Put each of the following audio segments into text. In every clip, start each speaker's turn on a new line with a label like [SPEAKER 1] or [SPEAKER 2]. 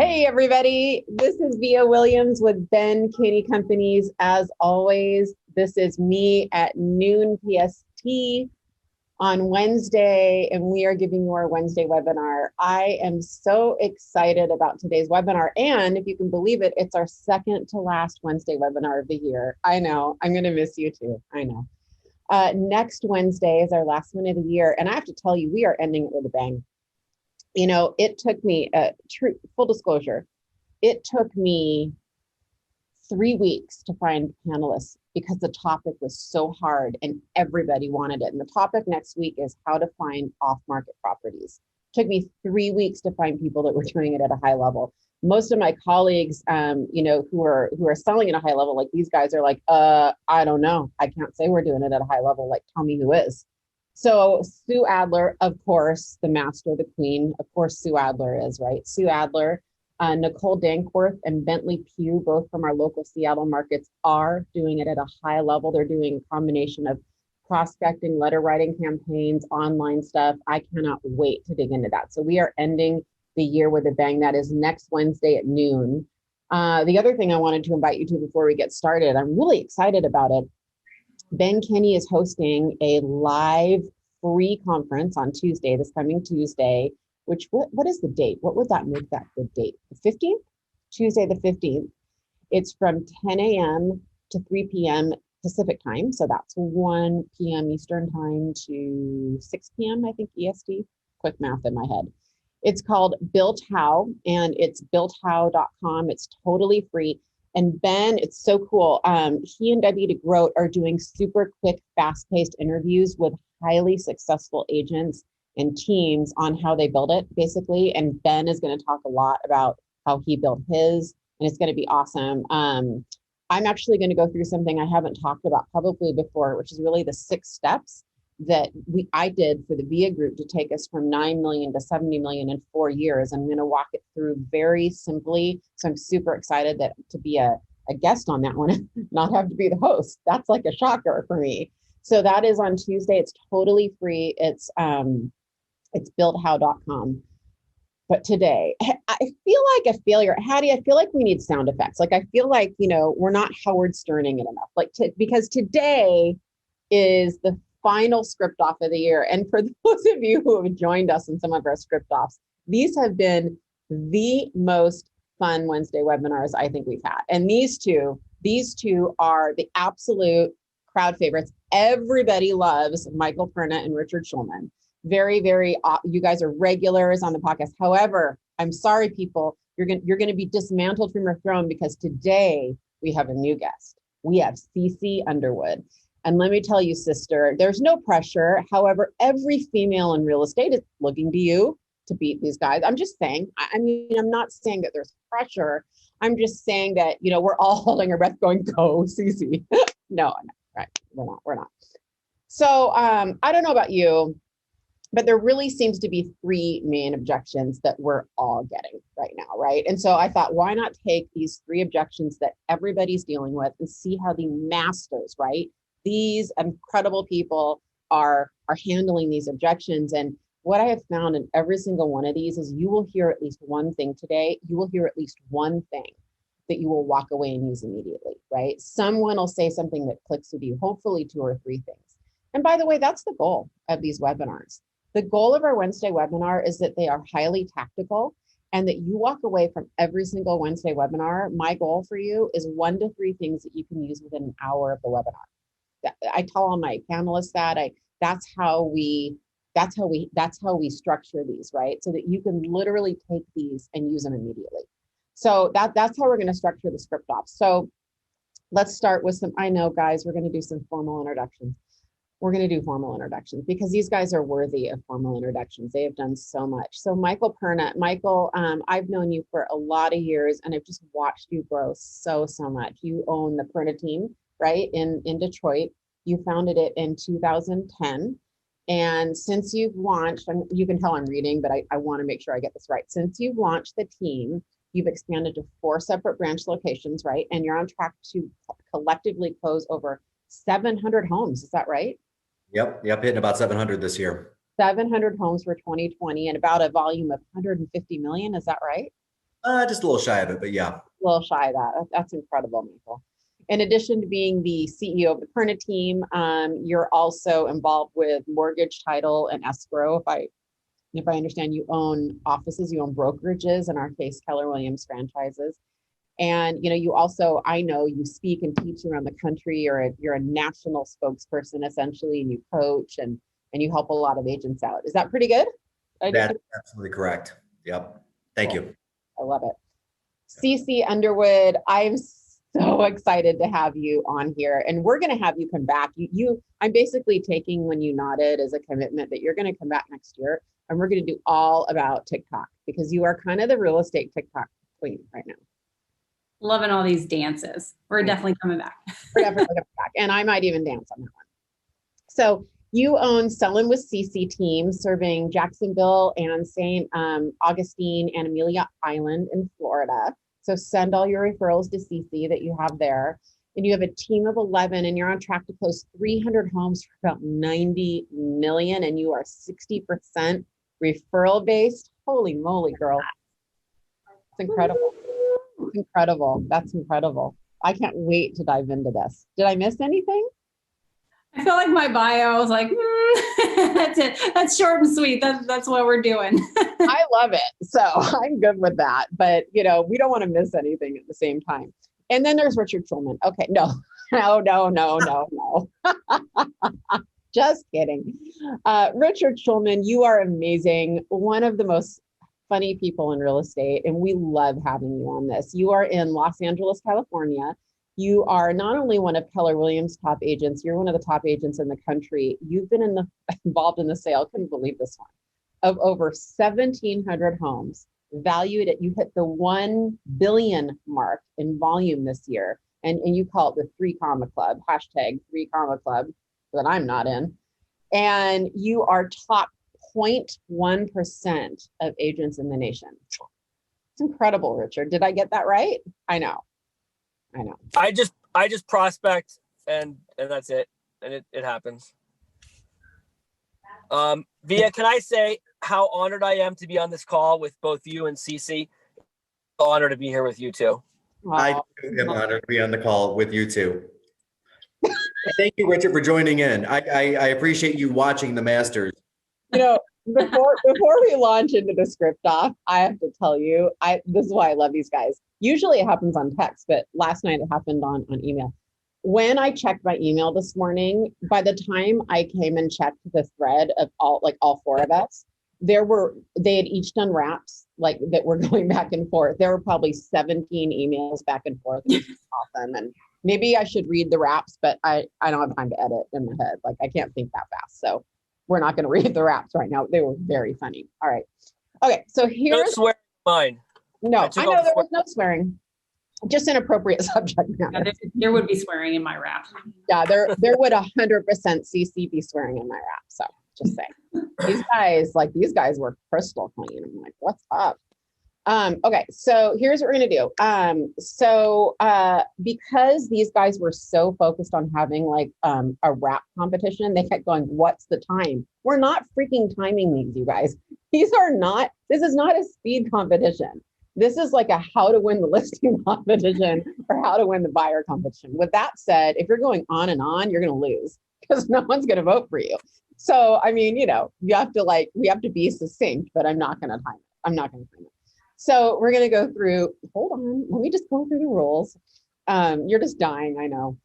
[SPEAKER 1] Hey, everybody. This is Via Williams with Ben Kinney Companies. As always, this is me at noon PST on Wednesday, and we are giving you our Wednesday webinar. I am so excited about today's webinar. And if you can believe it, it's our second to last Wednesday webinar of the year. I know. I'm going to miss you too. I know. Next Wednesday is our last one of the year. And I have to tell you, we are ending it with a bang. You know, it took me, full disclosure, it took me 3 weeks to find panelists because the topic was so hard and everybody wanted it. And the topic next week is how to find off-market properties. It took me 3 weeks to find people that were doing it at a high level. Most of my colleagues, who are selling at a high level, like these guys are like, I don't know. I can't say we're doing it at a high level. Like, tell me who is. So Sue Adler, of course, the master, the queen, of course, Sue Adler is, right? Sue Adler, Nicole Dankworth and Bentley Pugh, both from our local Seattle markets, are doing it at a high level. They're doing a combination of prospecting, letter writing campaigns, online stuff. I cannot wait to dig into that. So we are ending the year with a bang. That is next Wednesday at noon. The other thing I wanted to invite you to before we get started, I'm really excited about it. Ben Kinney is hosting a live free conference on Tuesday, this coming Tuesday, which what is the date? What would that make that the date? The 15th? Tuesday the 15th. It's from 10 a.m. to 3 p.m. Pacific time. So that's 1 p.m. Eastern time to 6 p.m. I think EST. Quick math in my head. It's called Built How, and it's builthow.com. It's totally free. And Ben, it's so cool. He and Debbie DeGroat are doing super quick, fast-paced interviews with highly successful agents and teams on how they build it, basically. And Ben is going to talk a lot about how he built his, and it's going to be awesome. I'm actually going to go through something I haven't talked about publicly before, which is really the 6 steps that I did for the VIA group to take us from 9 million to 70 million in 4 years. I'm going to walk it through very simply. So I'm super excited to be a guest on that one, not have to be the host. That's like a shocker for me. So that is on Tuesday. It's totally free. It's builthow.com. But today, I feel like a failure. Hattie, I feel like we need sound effects. Like, I feel like, we're not Howard Sterning it enough. Because today is the final script off of the year. And for those of you who have joined us in some of our script offs, these have been the most fun Wednesday webinars I think we've had. And these two are the absolute crowd favorites. Everybody loves Michael Perna and Richard Schulman. Very, very, you guys are regulars on the podcast. However, I'm sorry, people, you're going to be dismantled from your throne because today we have a new guest. We have CC Underwood. And let me tell you, sister, there's no pressure. However, every female in real estate is looking to you to beat these guys. I'm just saying, I'm not saying that there's pressure. I'm just saying that, we're all holding our breath going, go, CC. No, right. We're not. So I don't know about you, but there really seems to be 3 main objections that we're all getting right now, right? And so I thought, why not take these 3 objections that everybody's dealing with and see how the masters, right? These incredible people are handling these objections. And what I have found in every single one of these is you will hear at least one thing today. You will hear at least one thing that you will walk away and use immediately, right? Someone will say something that clicks with you, hopefully 2 or 3 things. And by the way, that's the goal of these webinars. The goal of our Wednesday webinar is that they are highly tactical and that you walk away from every single Wednesday webinar. My goal for you is 1 to 3 things that you can use within an hour of the webinar. I tell all my panelists that that's how we structure these, right? So that you can literally take these and use them immediately. So that's how we're going to structure the script off. So let's start with I know, guys, we're going to do some formal introductions. We're going to do formal introductions because these guys are worthy of formal introductions. They have done so much. So Michael Perna, Michael, I've known you for a lot of years and I've just watched you grow so much. You own the Perna team, right, in Detroit. You founded it in 2010. And since you've launched, and you can tell I'm reading, but I want to make sure I get this right. Since you've launched the team, you've expanded to 4 separate branch locations, right? And you're on track to collectively close over 700 homes. Is that right?
[SPEAKER 2] Yep, hitting about 700 this year.
[SPEAKER 1] 700 homes for 2020 and about a volume of 150 million. Is that right?
[SPEAKER 2] Just a little shy of it, but yeah.
[SPEAKER 1] A little shy of that. That's incredible, Michael. In addition to being the CEO of the Perna team, you're also involved with mortgage, title, and escrow. If I understand, you own offices, you own brokerages, in our case, Keller Williams franchises. And you also, I know you speak and teach around the country. You're a national spokesperson essentially, and you coach and you help a lot of agents out. Is that pretty good?
[SPEAKER 2] That's absolutely correct. Yep. Thank you.
[SPEAKER 1] I love it. CC Underwood, I'm so excited to have you on here, and we're going to have you come back. I'm basically taking when you nodded as a commitment that you're going to come back next year, and we're going to do all about TikTok because you are kind of the real estate TikTok queen right now.
[SPEAKER 3] Loving all these dances. We're definitely coming back.
[SPEAKER 1] We're definitely coming back, and I might even dance on that one. So you own Sellin' with CC team serving Jacksonville and St. Augustine and Amelia Island in Florida. So send all your referrals to CC that you have there. And you have a team of 11 and you're on track to close 300 homes for about 90 million. And you are 60% referral based. Holy moly, girl. It's incredible. It's incredible. That's incredible. I can't wait to dive into this. Did I miss anything?
[SPEAKER 3] I feel like my bio was like, that's it. That's short and sweet. That's what we're doing.
[SPEAKER 1] I love it. So I'm good with that. But, we don't want to miss anything at the same time. And then there's Richard Schulman. Okay, no. Just kidding. Richard Schulman, you are amazing. One of the most funny people in real estate. And we love having you on this. You are in Los Angeles, California. You are not only one of Keller Williams' top agents, you're one of the top agents in the country. You've been involved in the sale, couldn't believe this one, of over 1,700 homes valued at, you hit the 1 billion mark in volume this year. And you call it the 3 comma club, hashtag 3 comma club that I'm not in. And you are top 0.1% of agents in the nation. It's incredible, Richard. Did I get that right? I know.
[SPEAKER 4] I just prospect and that's it. And it happens. Via, can I say how honored I am to be on this call with both you and Cece? Honored to be here with you too.
[SPEAKER 2] I am honored to be on the call with you too. Thank you, Richard, for joining in. I appreciate you watching the Masters.
[SPEAKER 1] Before we launch into the script off, I have to tell you, this is why I love these guys. Usually it happens on text, but last night it happened on email. When I checked my email this morning, by the time I came and checked the thread of all 4 of us, they had each done wraps that were going back and forth. There were probably 17 emails back and forth. Which is awesome. And maybe I should read the wraps, but I don't have time to edit in my head. I can't think that fast. So we're not going to read the wraps right now. They were very funny. All right. Okay. So here's
[SPEAKER 4] Don't swear mine.
[SPEAKER 1] No, I know there was no swearing. Just inappropriate subject matter.
[SPEAKER 3] Yeah, there would be swearing in my rap.
[SPEAKER 1] Yeah, there would 100% CC be swearing in my rap. So just saying, these guys were crystal clean. I'm like, what's up? Okay, so here's what we're gonna do. Because these guys were so focused on having a rap competition, they kept going, what's the time? We're not freaking timing these, you guys. This is not a speed competition. This is like a how to win the listing competition or how to win the buyer competition. With that said, if you're going on and on, you're gonna lose because no one's gonna vote for you. So, I mean, you have to we have to be succinct, but I'm not gonna time it. I'm not gonna time it. So we're going to go through, hold on, let me just go through the rules. You're just dying, I know.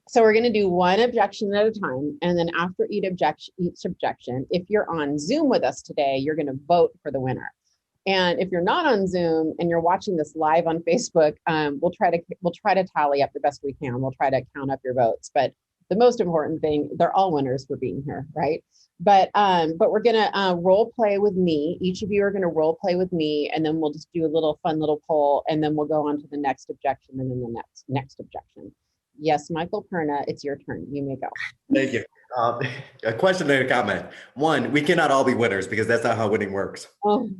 [SPEAKER 1] So we're going to do one objection at a time. And then after each objection, if you're on Zoom with us today, you're going to vote for the winner. And if you're not on Zoom and you're watching this live on Facebook, we'll try to tally up the best we can. We'll try to count up your votes. But the most important thing, they're all winners for being here, right? But we're gonna role play with me. Each of you are gonna role play with me, and then we'll just do a fun little poll, and then we'll go on to the next objection, and then the next objection. Yes, Michael Perna, it's your turn. You may go.
[SPEAKER 2] Thank you. A question and a comment. One, we cannot all be winners because that's not how winning works.
[SPEAKER 1] Oh.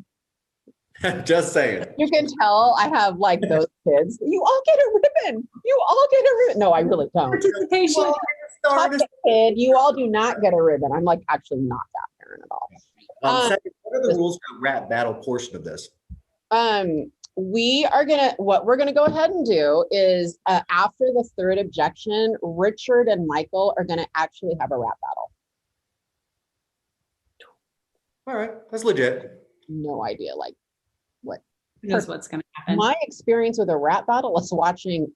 [SPEAKER 2] Just saying.
[SPEAKER 1] You can tell I have those kids. You all get a ribbon. You all get a ribbon. No, I really don't.
[SPEAKER 3] Participation.
[SPEAKER 1] Kid, you all do not get a ribbon. I'm actually not that parent at all.
[SPEAKER 2] Second, what are the rules for the rap battle portion of this?
[SPEAKER 1] what we're gonna go ahead and do is after the third objection, Richard and Michael are gonna actually have a rap battle.
[SPEAKER 2] All right, that's legit.
[SPEAKER 1] No idea, like what.
[SPEAKER 3] Who knows what's going to happen?
[SPEAKER 1] My experience with a rap battle is watching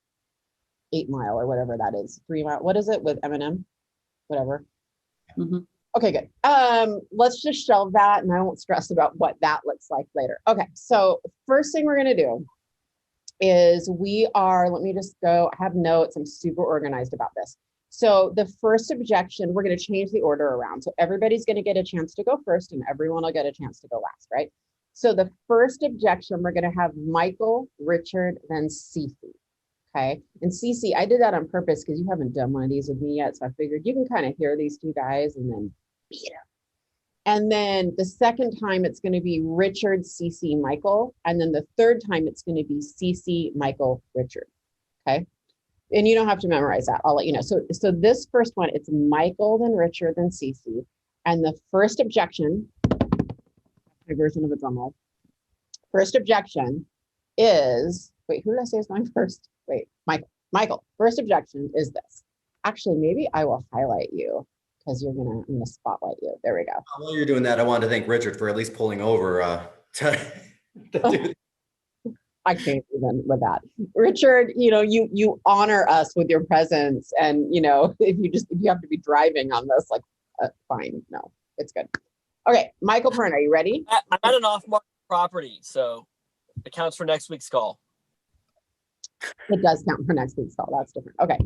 [SPEAKER 1] 8 Mile or whatever that is. 3 Mile. What is it with Eminem? Whatever.
[SPEAKER 3] Mhm.
[SPEAKER 1] Okay, good. Let's just shelve that and I won't stress about what that looks like later. Okay, so first thing we're gonna do is let me just go, I have notes, I'm super organized about this. So the first objection, we're gonna change the order around. So everybody's gonna get a chance to go first and everyone will get a chance to go last, right? So the first objection, we're gonna have Michael, Richard, then Cece. Okay, and Cece, I did that on purpose because you haven't done one of these with me yet. So I figured you can kind of hear these two guys and then beat them. And then the second time it's going to be Richard, Cece, Michael. And then the third time it's going to be Cece, Michael, Richard. Okay. And you don't have to memorize that. I'll let you know. So this first one, it's Michael, then Richard, then Cece. And the first objection, my version of a drum roll. First objection is, wait, who did I say is going first? Wait, Michael, first objection is this. Actually, maybe I will highlight you because I'm gonna spotlight you. There we go.
[SPEAKER 2] While you're doing that, I wanted to thank Richard for at least pulling over to do.
[SPEAKER 1] I can't even with that. Richard, you honor us with your presence. And if you have to be driving on this, like fine. No, it's good. Okay, Michael Perna, are you ready?
[SPEAKER 4] I'm at an off-market property, so it counts for next week's call.
[SPEAKER 1] It does count for next week's call. That's different. Okay.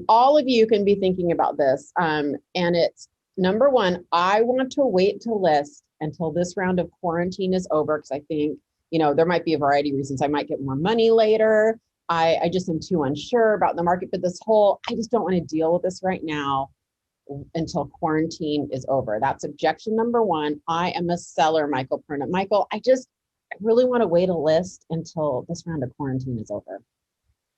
[SPEAKER 1] All of you can be thinking about this. And it's number one, I want to wait to list until this round of quarantine is over because I think, there might be a variety of reasons. I might get more money later. I just am too unsure about the market, but I just don't want to deal with this right now until quarantine is over. That's objection number one. I am a seller, Michael Perna. Michael, I really want to wait a list until this round of quarantine is over.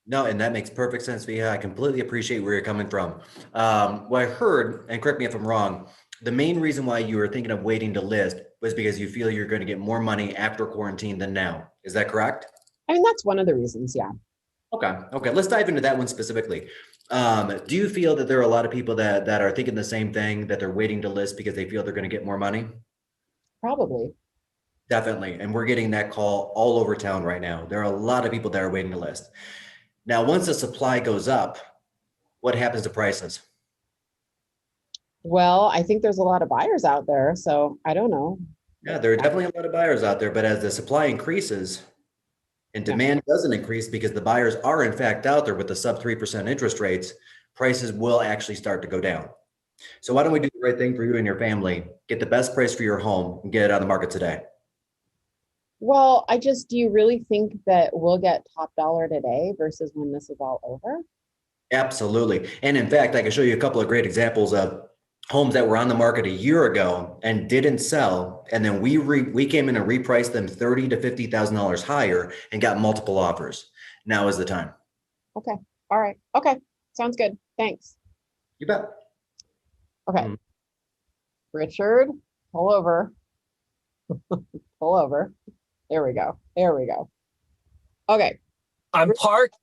[SPEAKER 2] No, and that makes perfect sense, Via. I completely appreciate where you're coming from. What I heard, and correct me if I'm wrong, the main reason why you were thinking of waiting to list was because you feel you're going to get more money after quarantine than now. Is that correct?
[SPEAKER 1] I mean, that's one of the reasons, yeah.
[SPEAKER 2] Okay. Let's dive into that one specifically. Do you feel that there are a lot of people that are thinking the same thing, that they're waiting to list because they feel they're going to get more money?
[SPEAKER 1] Probably.
[SPEAKER 2] Definitely. And we're getting that call all over town right now. There are a lot of people that are waiting to list. Now, once the supply goes up, what happens to prices?
[SPEAKER 1] Well, I think there's a lot of buyers out there, so I don't know.
[SPEAKER 2] Yeah, there are definitely a lot of buyers out there, but as the supply increases and demand doesn't increase because the buyers are in fact out there with the sub 3% interest rates, prices will actually start to go down. So why don't we do the right thing for you and your family, get the best price for your home and get it on the market today?
[SPEAKER 1] Well, do you really think that we'll get top dollar today versus when this is all over?
[SPEAKER 2] Absolutely. And in fact, I can show you a couple of great examples of homes that were on the market a year ago and didn't sell. And then we came in and repriced them $30,000 to $50,000 higher and got multiple offers. Now is the time.
[SPEAKER 1] Okay. All right. Okay. Sounds good. Thanks.
[SPEAKER 2] You bet.
[SPEAKER 1] Okay. Richard, pull over. Pull over. There we go. Okay.
[SPEAKER 4] I'm parked.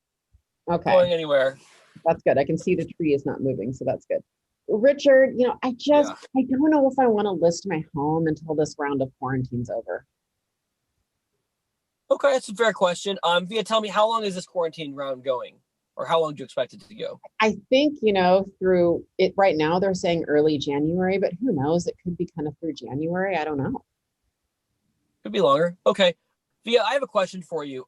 [SPEAKER 1] Okay.
[SPEAKER 4] Going anywhere.
[SPEAKER 1] That's good. I can see the tree is not moving, so that's good. Richard, I don't know if I want to list my home until this round of quarantine's over.
[SPEAKER 4] Okay, that's a fair question. Via, tell me, how long is this quarantine round going? Or how long do you expect it to go?
[SPEAKER 1] I think, through it right now, they're saying early January, but who knows? It could be kind of through January. I don't know.
[SPEAKER 4] Could be longer. Okay. Via, I have a question for you.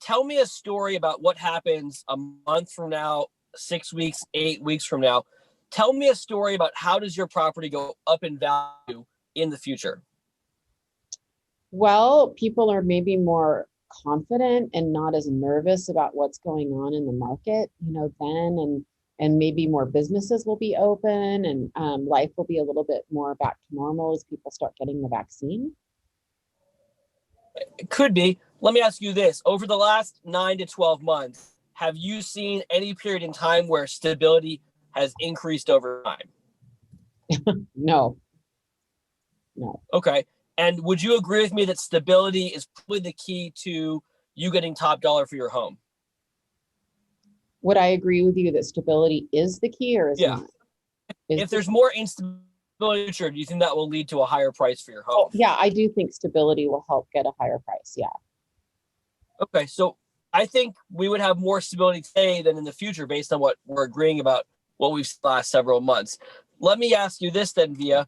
[SPEAKER 4] Tell me a story about what happens a month from now, 6 weeks, 8 weeks from now. Tell me a story about how does your property go up in value in the future?
[SPEAKER 1] Well, people are maybe more confident and not as nervous about what's going on in the market, then, and maybe more businesses will be open and life will be a little bit more back to normal as people start getting the vaccine.
[SPEAKER 4] It could be. Let me ask you this. Over the last 9 to 12 months, have you seen any period in time where stability has increased over time?
[SPEAKER 1] No.
[SPEAKER 4] Okay. And would you agree with me that stability is probably the key to you getting top dollar for your home?
[SPEAKER 1] Would I agree with you that stability is the key, or is
[SPEAKER 4] Yeah.
[SPEAKER 1] not?
[SPEAKER 4] If there's more instability, do you think that will lead to a higher price for your home?
[SPEAKER 1] Yeah, I do think stability will help get a higher price. Yeah.
[SPEAKER 4] Okay, so I think we would have more stability today than in the future based on what we're agreeing about what we've seen the last several months. Let me ask you this then, Via.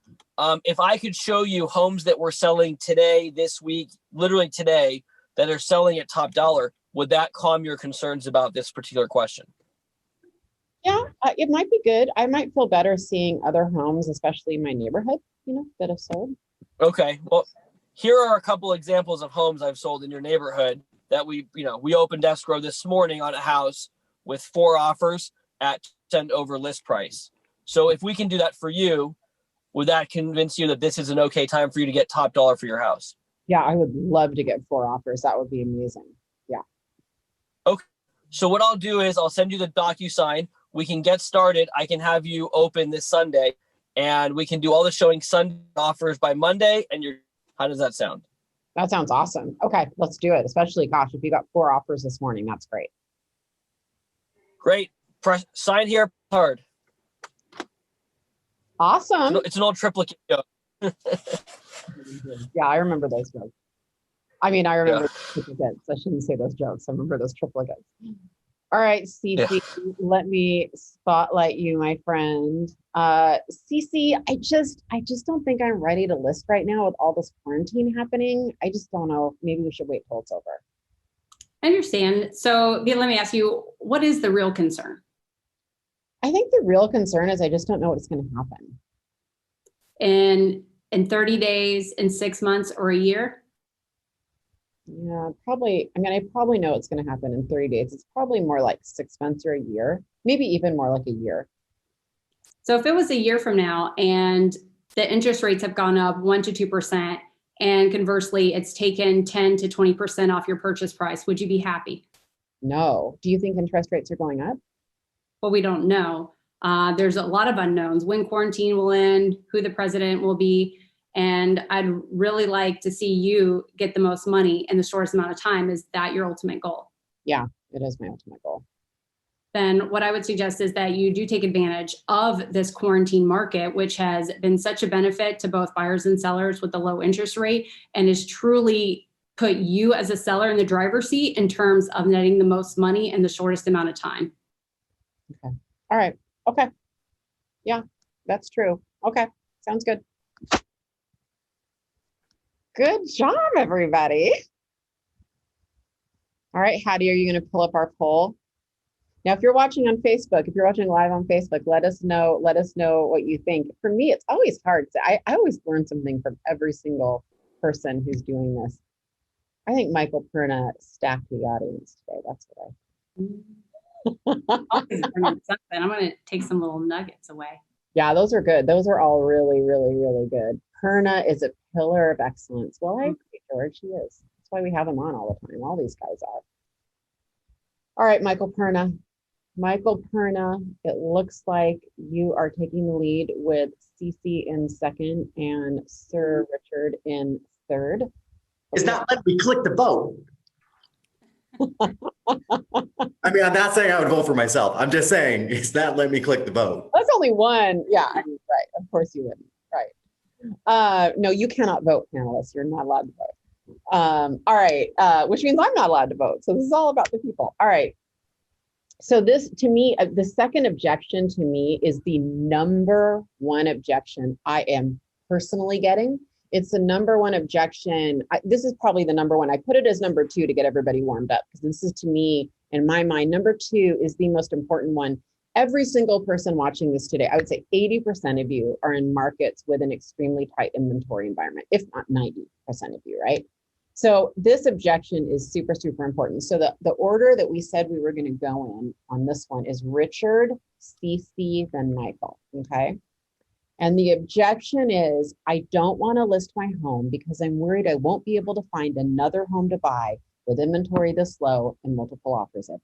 [SPEAKER 4] If I could show you homes that we're selling today, this week, literally today, that are selling at top dollar, would that calm your concerns about this particular question?
[SPEAKER 1] Yeah, it might be good. I might feel better seeing other homes, especially in my neighborhood, that have sold.
[SPEAKER 4] Okay, well, here are a couple examples of homes I've sold in your neighborhood that we opened escrow this morning on a house with 4 offers at 10 over list price. So if we can do that for you, would that convince you that this is an okay time for you to get top dollar for your house?
[SPEAKER 1] Yeah, I would love to get 4 offers. That would be amazing. Yeah.
[SPEAKER 4] Okay. So what I'll do is I'll send you the DocuSign. We can get started. I can have you open this Sunday, and we can do all the showing Sunday offers by Monday. And how does that sound?
[SPEAKER 1] That sounds awesome. Okay, let's do it. Especially, gosh, if you got 4 offers this morning, that's great.
[SPEAKER 4] Great. Press sign here hard.
[SPEAKER 1] Awesome.
[SPEAKER 4] It's an old triplicate joke.
[SPEAKER 1] Yeah, I remember those jokes. I mean, I remember triplicates. I shouldn't say those jokes. I remember those triplicates. All right, Cece, let me spotlight you, my friend. Cece, I just don't think I'm ready to list right now with all this quarantine happening. I just don't know. Maybe we should wait till it's over.
[SPEAKER 3] I understand. So let me ask you, what is the real concern?
[SPEAKER 1] I think the real concern is I just don't know what's going to happen.
[SPEAKER 3] In 30 days, in 6 months, or a year?
[SPEAKER 1] Yeah, probably. I mean, I probably know what's going to happen in 30 days. It's probably more like 6 months or a year, maybe even more like a year.
[SPEAKER 3] So if it was a year from now and the interest rates have gone up 1 to 2%, and conversely, it's taken 10 to 20% off your purchase price, would you be happy?
[SPEAKER 1] No. Do you think interest rates are going up?
[SPEAKER 3] Well, we don't know. There's a lot of unknowns. When quarantine will end, who the president will be. And I'd really like to see you get the most money in the shortest amount of time. Is that your ultimate goal?
[SPEAKER 1] Yeah, it is my ultimate goal.
[SPEAKER 3] Then what I would suggest is that you do take advantage of this quarantine market, which has been such a benefit to both buyers and sellers with the low interest rate, and is truly put you as a seller in the driver's seat in terms of netting the most money in the shortest amount of time.
[SPEAKER 1] Okay. All right. Okay. Yeah, that's true. Okay. Sounds good. Good job, everybody. All right, Hattie, are you going to pull up our poll? Now, if you're watching on Facebook, if you're watching live on Facebook, let us know what you think. For me, it's always hard. I always learn something from every single person who's doing this. I think Michael Perna stacked the audience today. That's what
[SPEAKER 3] I'm going to take some little nuggets away.
[SPEAKER 1] Yeah, those are good. Those are all really, really, really good. Perna is a pillar of excellence. Well, I agree, George. He is. That's why we have him on all the time. All these guys are. All right, Michael Perna. Michael Perna, it looks like you are taking the lead with Cece in second and Sir Richard in third.
[SPEAKER 2] It's not letting me click the vote. I mean, I'm not saying I would vote for myself. I'm just saying it's not letting me click the vote.
[SPEAKER 1] That's only one. Yeah, I mean, right. Of course you wouldn't. Right. No, you cannot vote, panelists. You're not allowed to vote. All right. Which means I'm not allowed to vote. So this is all about the people. All right. So this, to me, the second objection to me is the number one objection I am personally getting. It's the number one objection. This is probably the number one. I put it as number 2 to get everybody warmed up, because this is, to me, in my mind, number 2 is the most important one. Every single person watching this today, I would say 80% of you are in markets with an extremely tight inventory environment, if not 90% of you, right? So this objection is super, super important. So the order that we said we were going to go in on this one is Richard, Cece, then Michael, okay? And the objection is, I don't want to list my home because I'm worried I won't be able to find another home to buy with inventory this low and multiple offers everywhere.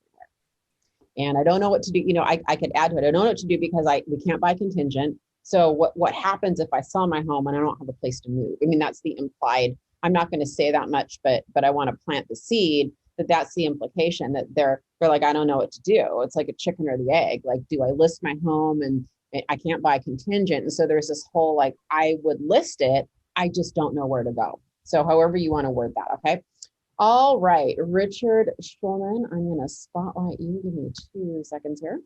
[SPEAKER 1] And I don't know what to do. You know, I could add to it. I don't know what to do because we can't buy contingent. So what happens if I sell my home and I don't have a place to move? I mean, that's the implied, I'm not going to say that much, but I want to plant the seed that that's the implication, that they're like, I don't know what to do. It's like a chicken or the egg. Like, do I list my home and I can't buy contingent? And so there's this whole, like, I would list it, I just don't know where to go. So however you want to word that. Okay. All right. Richard Schulman, I'm going to spotlight you. Give me 2 seconds here.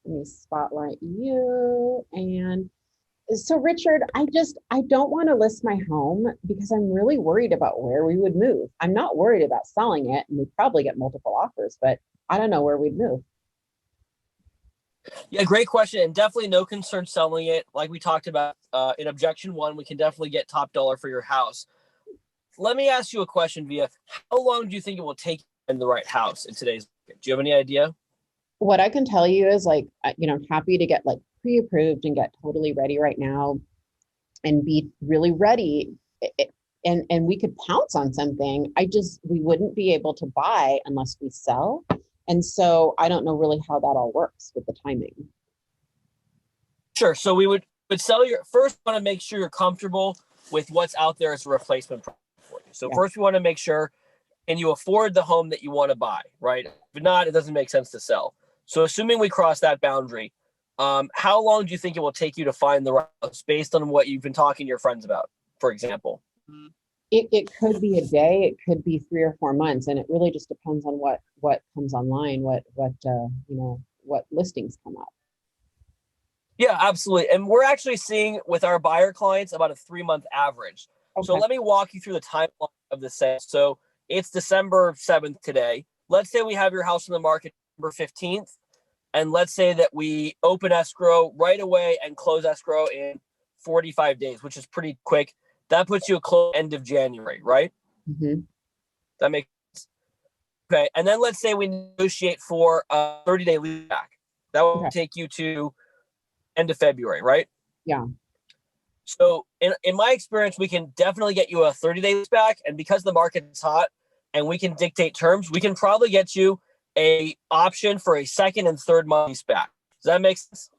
[SPEAKER 1] Let me spotlight you. And so Richard, I don't want to list my home because I'm really worried about where we would move. I'm not worried about selling it, and we'd probably get multiple offers, but I don't know where we'd move.
[SPEAKER 4] Yeah, great question. And definitely no concern selling it. Like we talked about in objection 1, we can definitely get top dollar for your house. Let me ask you a question, Via. How long do you think it will take in the right house in today's market? Do you have any idea?
[SPEAKER 1] What I can tell you is, like, I'm happy to get like pre-approved and get totally ready right now and be really ready. And we could pounce on something. We wouldn't be able to buy unless we sell. And so I don't know really how that all works with the timing.
[SPEAKER 4] Sure. So we would sell your first, want to make sure you're comfortable with what's out there as a replacement for you. So
[SPEAKER 1] Yeah.
[SPEAKER 4] First we want to make sure, and you afford the home that you want to buy, right? If not, it doesn't make sense to sell. So assuming we cross that boundary, how long do you think it will take you to find the right house based on what you've been talking to your friends about, for example?
[SPEAKER 1] It could be a day, it could be 3 or 4 months, and it really just depends on what comes online, what listings come up.
[SPEAKER 4] Yeah, absolutely. And we're actually seeing with our buyer clients about a 3-month average.
[SPEAKER 1] Okay.
[SPEAKER 4] So let me walk you through the timeline of the sale. So it's December 7th today. Let's say we have your house on the market December 15th. And let's say that we open escrow right away and close escrow in 45 days, which is pretty quick. That puts you a close end of January, right?
[SPEAKER 1] Mm-hmm.
[SPEAKER 4] That makes sense. Okay. And then let's say we negotiate for a 30-day lease back. That will take you to end of February, right?
[SPEAKER 1] Yeah.
[SPEAKER 4] So in my experience, we can definitely get you a 30-day lease back. And because the market's hot and we can dictate terms, we can probably get you a option for a 2nd and 3rd month lease back. Does that make sense?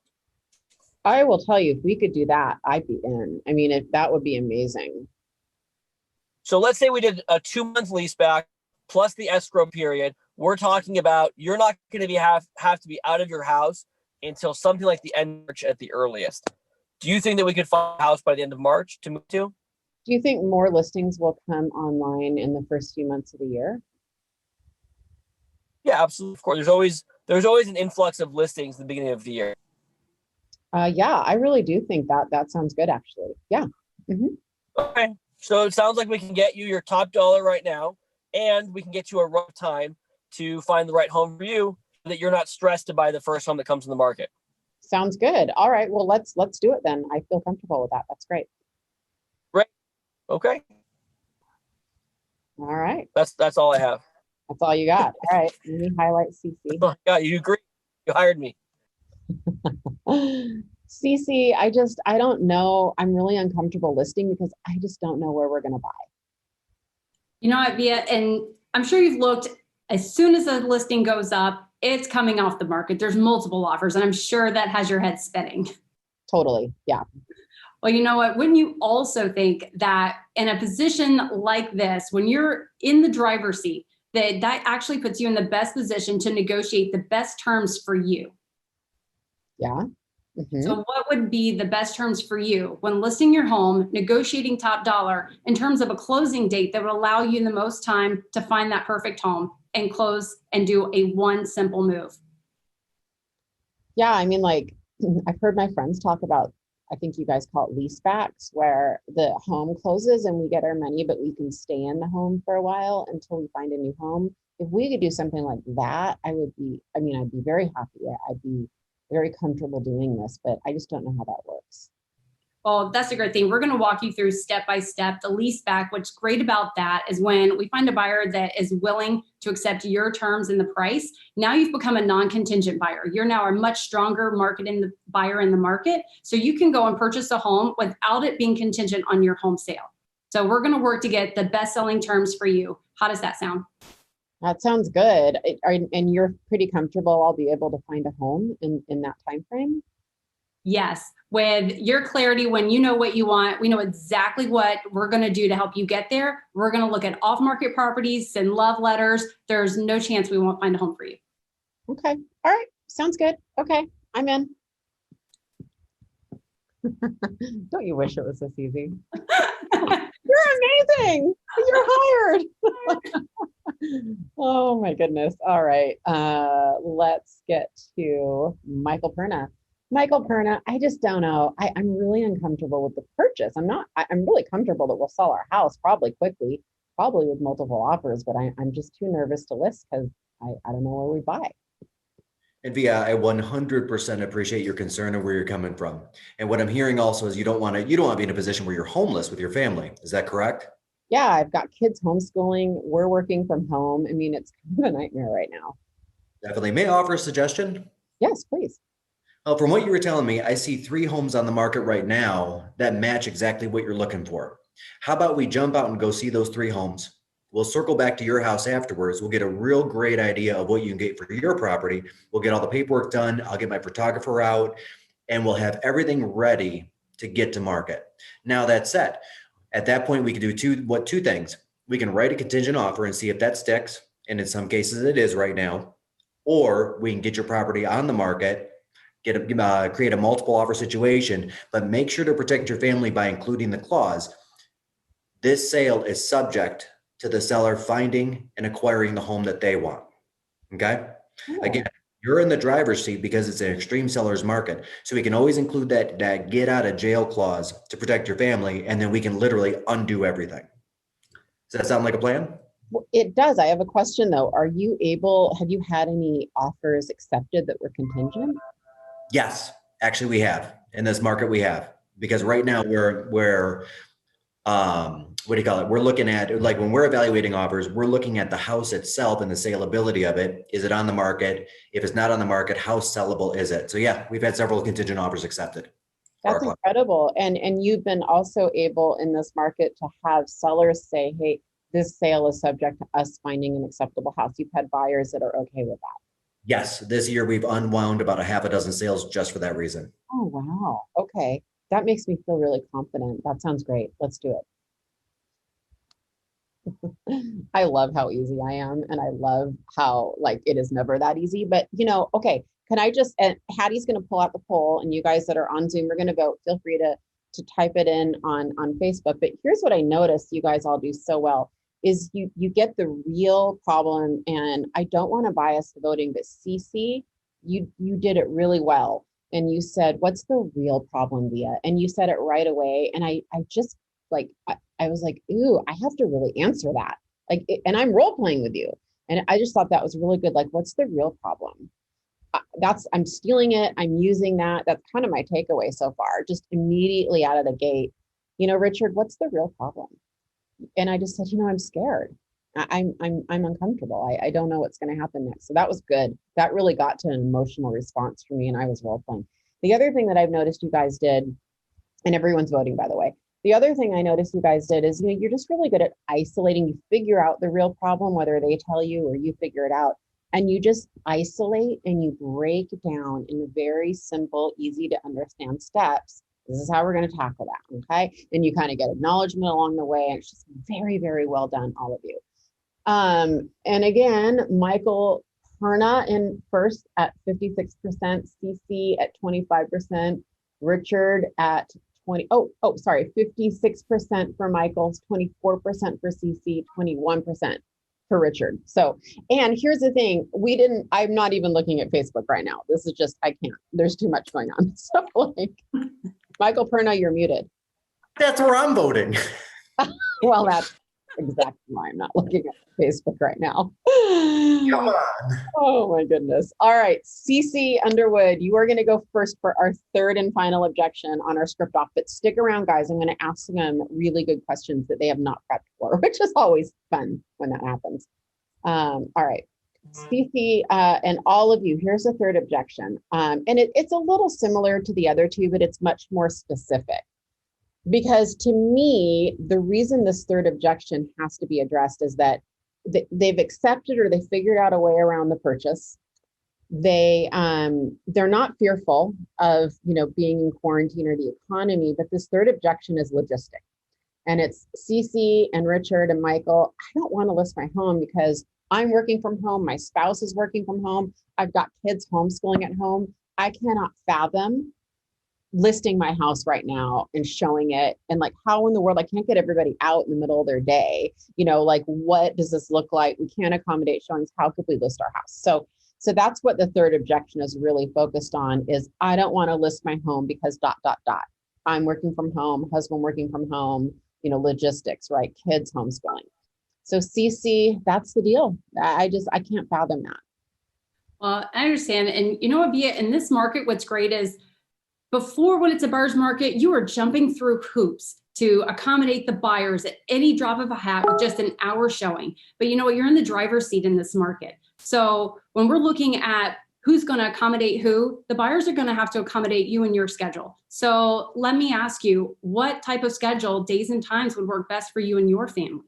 [SPEAKER 1] I will tell you, if we could do that, I'd be in. I mean, that would be amazing.
[SPEAKER 4] So let's say we did a 2-month lease back plus the escrow period. We're talking about you're not going to have to be out of your house until something like the end of March at the earliest. Do you think that we could find a house by the end of March to move to?
[SPEAKER 1] Do you think more listings will come online in the first few months of the year?
[SPEAKER 4] Yeah, absolutely. Of course, there's always an influx of listings at the beginning of the year.
[SPEAKER 1] Yeah, I really do think that sounds good, actually. Yeah. Mm-hmm.
[SPEAKER 4] Okay. So it sounds like we can get you your top dollar right now, and we can get you a rough time to find the right home for you so that you're not stressed to buy the first home that comes in the market.
[SPEAKER 1] Sounds good. All right. Well, let's do it then. I feel comfortable with that. That's great.
[SPEAKER 4] Great. Okay.
[SPEAKER 1] All right.
[SPEAKER 4] That's all I have.
[SPEAKER 1] That's all you got. All right. Let me highlight CC.
[SPEAKER 4] Yeah, you agree. You hired me.
[SPEAKER 1] CC, I don't know. I'm really uncomfortable listing because I just don't know where we're going to buy.
[SPEAKER 3] You know what, Via, and I'm sure you've looked, as soon as the listing goes up, it's coming off the market. There's multiple offers, and I'm sure that has your head spinning.
[SPEAKER 1] Totally. Yeah.
[SPEAKER 3] Well, you know what? Wouldn't you also think that in a position like this, when you're in the driver's seat, that actually puts you in the best position to negotiate the best terms for you?
[SPEAKER 1] Yeah. Mm-hmm.
[SPEAKER 3] So what would be the best terms for you when listing your home, negotiating top dollar in terms of a closing date that would allow you the most time to find that perfect home and close and do a one simple move?
[SPEAKER 1] Yeah. I mean, like, I've heard my friends talk about, I think you guys call it lease backs, where the home closes and we get our money, but we can stay in the home for a while until we find a new home. If we could do something like that, I'd be very happy. I'd be very comfortable doing this, but I just don't know how that works.
[SPEAKER 3] Well, that's a great thing. We're going to walk you through step by step the lease back. What's great about that is when we find a buyer that is willing to accept your terms and the price, now you've become a non-contingent buyer. You're now a much stronger buyer in the market. So you can go and purchase a home without it being contingent on your home sale. So we're going to work to get the best selling terms for you. How does that sound?
[SPEAKER 1] That sounds good. And you're pretty comfortable I'll be able to find a home in that time frame?
[SPEAKER 3] Yes. With your clarity, when you know what you want, we know exactly what we're going to do to help you get there. We're going to look at off-market properties, send love letters. There's no chance we won't find a home for you.
[SPEAKER 1] Okay. All right. Sounds good. Okay. I'm in. Don't you wish it was this easy? You're amazing. You're hired. Oh my goodness. All right. Let's get to Michael Perna. Michael Perna, I just don't know. I'm really uncomfortable with the purchase. I'm really comfortable that we'll sell our house probably quickly, probably with multiple offers, but I'm just too nervous to list because I don't know where we buy.
[SPEAKER 2] And Via, I 100% appreciate your concern and where you're coming from. And what I'm hearing also is you don't want to be in a position where you're homeless with your family. Is that correct?
[SPEAKER 1] Yeah, I've got kids homeschooling. We're working from home. I mean, it's kind of a nightmare right now.
[SPEAKER 2] Definitely. May I offer a suggestion?
[SPEAKER 1] Yes, please.
[SPEAKER 2] From what you were telling me, I see 3 homes on the market right now that match exactly what you're looking for. How about we jump out and go see those 3 homes? We'll circle back to your house afterwards. We'll get a real great idea of what you can get for your property. We'll get all the paperwork done. I'll get my photographer out and we'll have everything ready to get to market. Now that said, at that point, we can do two things. We can write a contingent offer and see if that sticks. And in some cases it is right now, or we can get your property on the market, create a multiple offer situation, but make sure to protect your family by including the clause. This sale is subject to the seller finding and acquiring the home that they want. Okay.
[SPEAKER 1] Oh.
[SPEAKER 2] Again, you're in the driver's seat because it's an extreme seller's market. So we can always include that get out of jail clause to protect your family. And then we can literally undo everything. Does that sound like a plan?
[SPEAKER 1] Well, it does. I have a question though. Have you had any offers accepted that were contingent?
[SPEAKER 2] Yes, actually we have. In this market we have, because right now we're what do you call it? We're looking at, like, when we're evaluating offers, we're looking at the house itself and the saleability of it. Is it on the market? If it's not on the market, how sellable is it? So yeah, we've had several contingent offers accepted.
[SPEAKER 1] That's incredible. And you've been also able in this market to have sellers say, hey, this sale is subject to us finding an acceptable house. You've had buyers that are okay with that.
[SPEAKER 2] Yes, this year we've unwound about a half a dozen sales just for that reason.
[SPEAKER 1] Oh, wow. Okay. That makes me feel really confident. That sounds great. Let's do it. I love how easy I am. And I love how it is never that easy, but okay. Can I just, and Hattie's going to pull out the poll and you guys that are on Zoom are going to vote. Feel free to type it in on Facebook. But here's what I noticed you guys all do so well is you get the real problem. And I don't want to bias the voting, but Cece, you did it really well. And you said, what's the real problem, Via? And you said it right away. And I just I was like, ooh, I have to really answer that. And I'm role playing with you. And I just thought that was really good. What's the real problem? I'm stealing it. I'm using that. That's kind of my takeaway so far, just immediately out of the gate. Richard, what's the real problem? And I just said, I'm scared. I'm uncomfortable. I don't know what's going to happen next. So that was good. That really got to an emotional response for me. And I was role playing. The other thing that I've noticed you guys did, and everyone's voting, by the way. The other thing I noticed you guys did is, you're just really good at isolating. You figure out the real problem, whether they tell you or you figure it out. And you just isolate and you break down in very simple, easy to understand steps. This is how we're going to tackle that. Okay. And you kind of get acknowledgement along the way. And it's just very, very well done, all of you. And again, Michael Perna in first at 56%, CC at 25%, Richard at 56% for Michael, 24% for CC, 21% for Richard. So, and here's the thing, I'm not even looking at Facebook right now. This is just, I can't, there's too much going on. So Michael Perna, you're muted.
[SPEAKER 2] That's where I'm voting.
[SPEAKER 1] Well, that's exactly why I'm not looking at Facebook right now.
[SPEAKER 2] Come on.
[SPEAKER 1] Oh my goodness. All right. CC Underwood, you are going to go first for our third and final objection on our script off, but stick around, guys. I'm going to ask them really good questions that they have not prepped for, which is always fun when that happens. All right. CC and all of you, here's the third objection. And it's a little similar to the other two, but it's much more specific. Because to me, the reason this third objection has to be addressed is that they've accepted or they figured out a way around the purchase. they're not fearful of, being in quarantine or the economy, but this third objection is logistic. And it's Cece and Richard and Michael. I don't want to list my home because I'm working from home. My spouse is working from home. I've got kids homeschooling at home. I cannot fathom listing my house right now and showing it. And like, how in the world, I can't get everybody out in the middle of their day. Like, what does this look like? We can't accommodate showings. How could we list our house? So that's what the third objection is really focused on, is I don't want to list my home because ... I'm working from home, husband working from home, logistics, right? Kids homeschooling. So Cece, that's the deal. I can't fathom that.
[SPEAKER 3] Well, I understand. And you know what, Via, in this market, what's great is before, when it's a buyer's market, you are jumping through hoops to accommodate the buyers at any drop of a hat with just an hour showing. But you know what, you're in the driver's seat in this market. So when we're looking at who's going to accommodate who, the buyers are going to have to accommodate you and your schedule. So let me ask you, what type of schedule, days and times would work best for you and your family?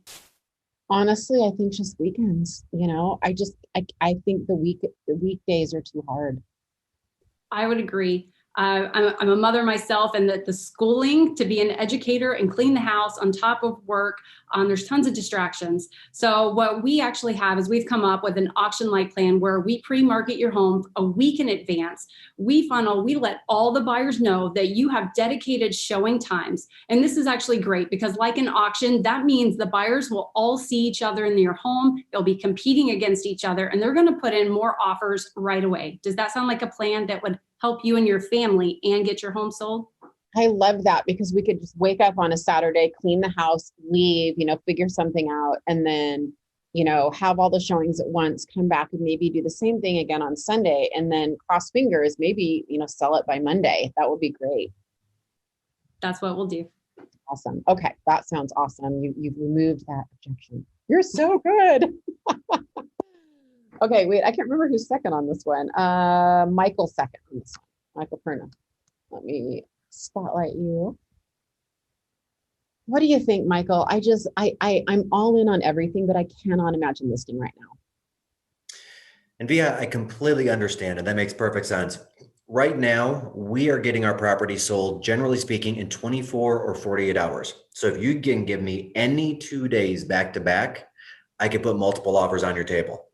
[SPEAKER 1] Honestly, I think just weekends. I think the weekdays are too hard.
[SPEAKER 3] I would agree. I'm a mother myself, and the schooling to be an educator and clean the house on top of work, there's tons of distractions. So what we actually have is we've come up with an auction-like plan where we pre-market your home a week in advance. We let all the buyers know that you have dedicated showing times. And this is actually great because, like an auction, that means the buyers will all see each other in your home. They'll be competing against each other, and they're going to put in more offers right away. Does that sound like a plan that would help you and your family and get your home sold?
[SPEAKER 1] I love that, because we could just wake up on a Saturday, clean the house, leave, figure something out, and then, have all the showings at once, come back and maybe do the same thing again on Sunday, and then cross fingers, maybe, sell it by Monday. That would be great.
[SPEAKER 3] That's what we'll do.
[SPEAKER 1] Awesome. Okay. That sounds awesome. You've removed that objection. You're so good. Okay, wait, I can't remember who's second on this one. Michael's second on this one. Michael Perna. Let me spotlight you. What do you think, Michael? I'm all in on everything, but I cannot imagine listing right now.
[SPEAKER 2] And Via, I completely understand, and that makes perfect sense. Right now, we are getting our property sold, generally speaking, in 24 or 48 hours. So if you can give me any 2 days back to back, I can put multiple offers on your table.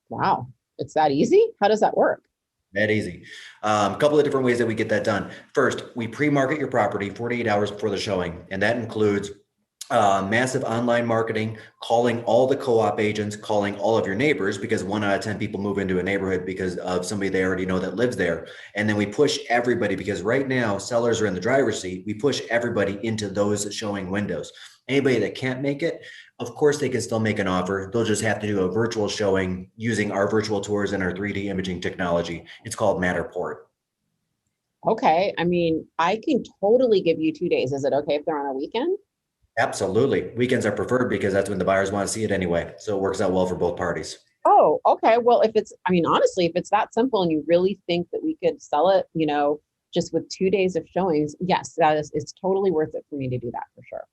[SPEAKER 1] Wow, it's that easy? How does that work?
[SPEAKER 2] That easy. A couple of different ways that we get that done. First, we pre-market your property 48 hours before the showing, and that includes massive online marketing, calling all the co-op agents, calling all of your neighbors, because 1 out of 10 people move into a neighborhood because of somebody they already know that lives there. And then we push everybody, because right now sellers are in the driver's seat. We push everybody into those showing windows. Anybody that can't make it, of course, they can still make an offer. They'll just have to do a virtual showing using our virtual tours and our 3D imaging technology. It's called Matterport.
[SPEAKER 1] Okay. I mean, I can totally give you 2 days. Is it okay if they're on a weekend?
[SPEAKER 2] Absolutely. Weekends are preferred because that's when the buyers want to see it anyway. So it works out well for both parties.
[SPEAKER 1] Oh, okay. Well, honestly, if it's that simple and you really think that we could sell it, just with 2 days of showings, yes, it's totally worth it for me to do that for sure.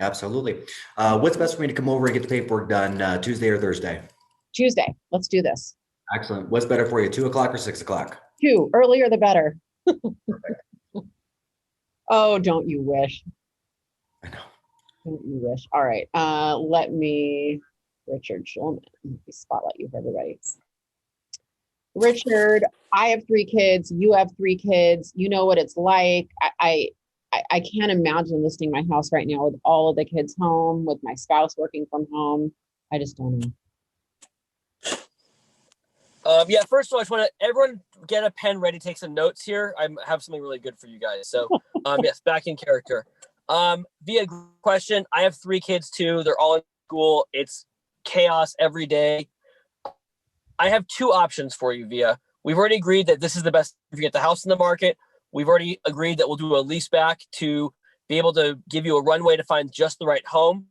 [SPEAKER 2] Absolutely. What's best for me to come over and get the paperwork done, Tuesday or Thursday?
[SPEAKER 1] Tuesday. Let's do this.
[SPEAKER 2] Excellent. What's better for you, 2 o'clock or 6 o'clock?
[SPEAKER 1] 2, earlier the better. Oh, don't you wish?
[SPEAKER 2] I know.
[SPEAKER 1] Don't you wish? All right. Richard Schulman. Let me spotlight you for everybody. Richard, I have 3 kids. You have 3 kids. You know what it's like. I can't imagine listing my house right now with all of the kids home, with my spouse working from home. I just don't know.
[SPEAKER 4] Yeah, first of all, I just want to everyone get a pen ready, take some notes here. I have something really good for you guys. So, yes, back in character. Via question, I have 3 kids too. They're all in school. It's chaos every day. I have 2 options for you, Via. We've already agreed that this is the best if you get the house in the market. We've already agreed that we'll do a lease back to be able to give you a runway to find just the right home.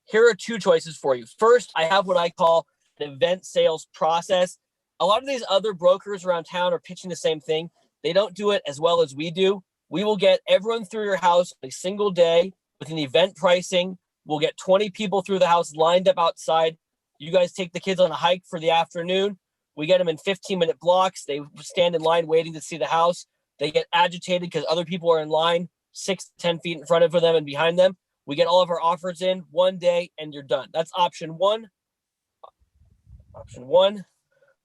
[SPEAKER 4] Here are 2 choices for you. First, I have what I call an event sales process. A lot of these other brokers around town are pitching the same thing. They don't do it as well as we do. We will get everyone through your house a single day with an event pricing. We'll get 20 people through the house lined up outside. You guys take the kids on a hike for the afternoon. We get them in 15-minute blocks. They stand in line waiting to see the house. They get agitated because other people are in line 6 to 10 feet in front of them and behind them. We get all of our offers in one day and you're done. That's option one.